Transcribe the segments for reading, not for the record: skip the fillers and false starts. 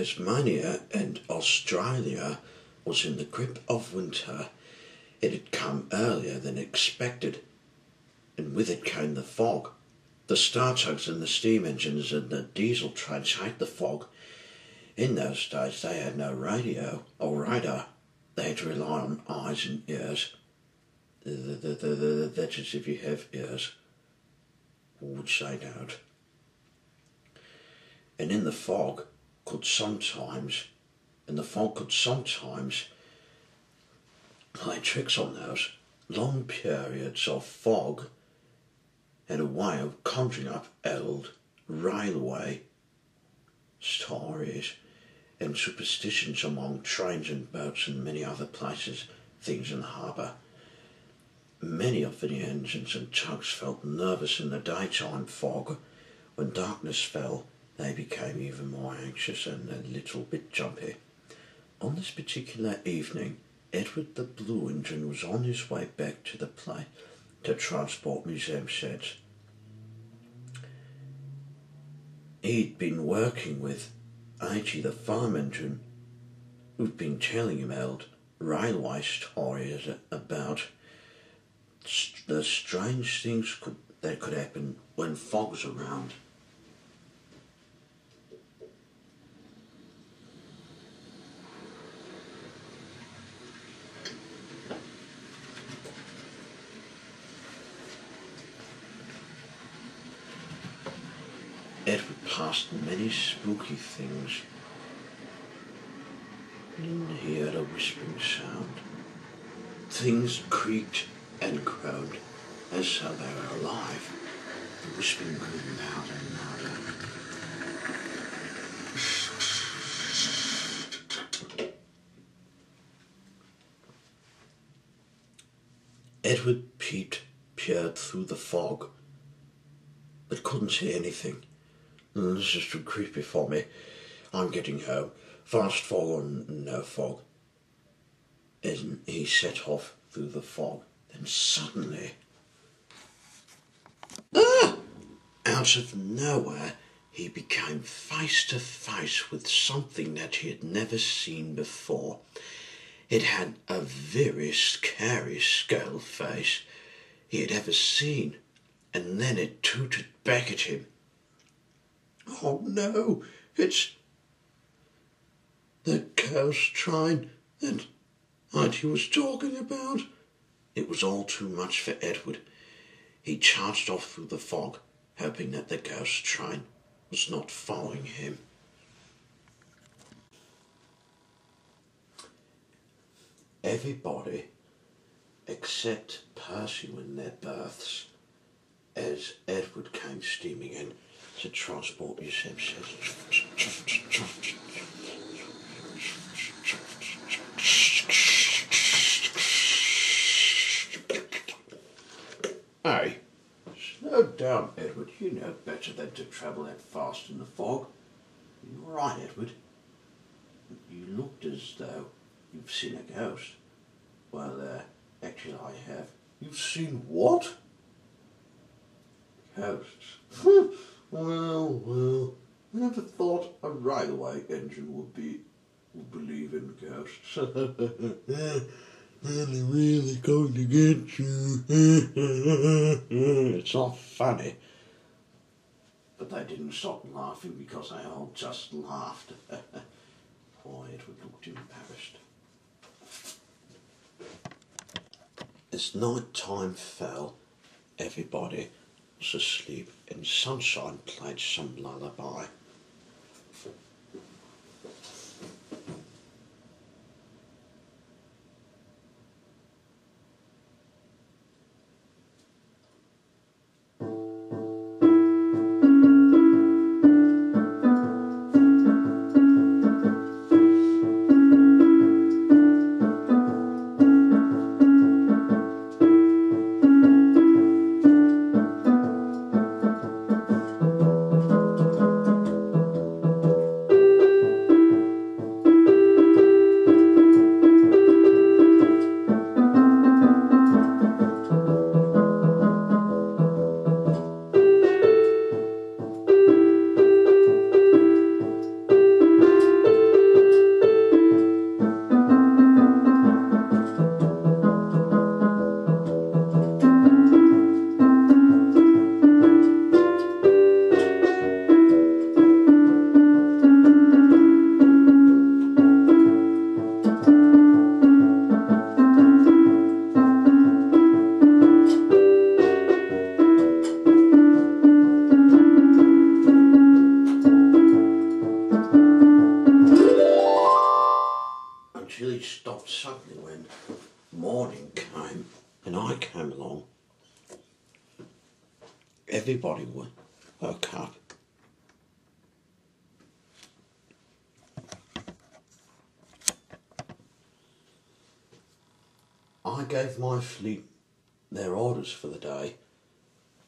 Tasmania and Australia was in the grip of winter. It had come earlier than expected, and with it came the fog. The star tugs and the steam engines and the diesel trains hate the fog. In those days they had no radio or radar. They had to rely on eyes and ears. That's as if you have ears, which they don't. And the fog could sometimes play tricks on those. Long periods of fog had a way of conjuring up old railway stories and superstitions among trains and boats and many other places, things in the harbour. Many of the engines and tugs felt nervous in the daytime fog. When darkness fell, they became even more anxious and a little bit jumpy. On this particular evening, Edward the Blue Engine was on his way back to the play to transport museum sets. He'd been working with A.G. the Farm Engine, who'd been telling him old railway stories about the strange things that could happen when fog's around. Edward passed many spooky things, and he heard a whispering sound. Things creaked and groaned as though they were alive. The whispering grew louder and louder. Edward peered through the fog, but couldn't see anything. This is too creepy for me. I'm getting home. Fast fog or no fog. And he set off through the fog. Then suddenly, out of nowhere, he became face to face with something that he had never seen before. It had a very scary skull face he had ever seen, and then it tooted back at him. Oh no, it's the ghost train that Auntie was talking about. It was all too much for Edward. He charged off through the fog, hoping that the ghost train was not following him. Everybody except Percy were in their berths as Edward came steaming in to transport museum sets. Hey, slow down, Edward. You know better than to travel that fast in the fog. You're right, Edward. You looked as though you've seen a ghost. Well, actually I have. You've seen what? Ghosts. Well, I never thought a railway engine would believe in ghosts. They're really going to get you. It's not funny. But they didn't stop laughing because they all just laughed. Poor Edward looked embarrassed. As night time fell, everybody was asleep and sunshine played some lullaby. everybody woke up. I gave my fleet their orders for the day.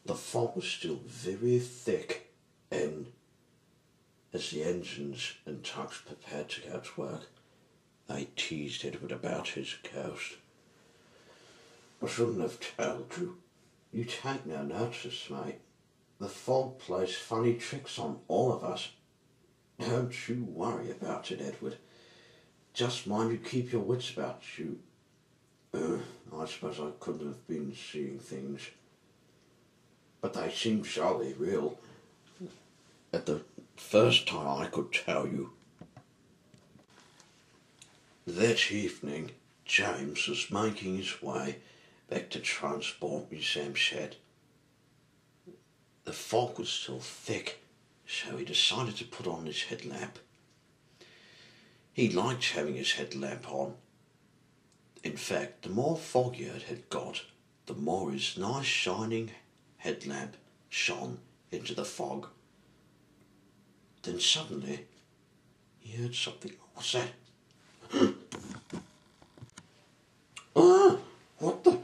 The fog was still very thick, and as the engines and tugs prepared to go to work, they teased Edward about his ghost. I shouldn't have told you. You take no notice, mate. The fog plays funny tricks on all of us. Don't you worry about it, Edward. Just mind you keep your wits about you. I suppose I couldn't have been seeing things, but they seemed jolly real. At the first time I could tell you. That evening, James was making his way back to Transport Museum shed. The fog was still thick, so he decided to put on his headlamp. He liked having his headlamp on. In fact, the more foggy it had got, the more his nice shining headlamp shone into the fog. Then suddenly, he heard something. What's that? Ah, what the?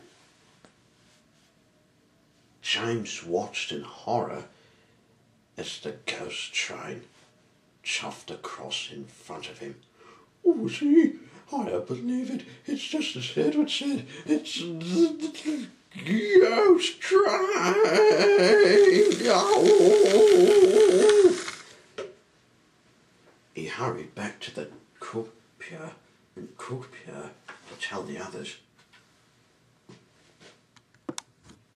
James watched in horror as the ghost train chuffed across in front of him. Oh, see, I don't believe it. It's just as Edward said. It's the ghost train. Oh. He hurried back to the croupier to tell the others.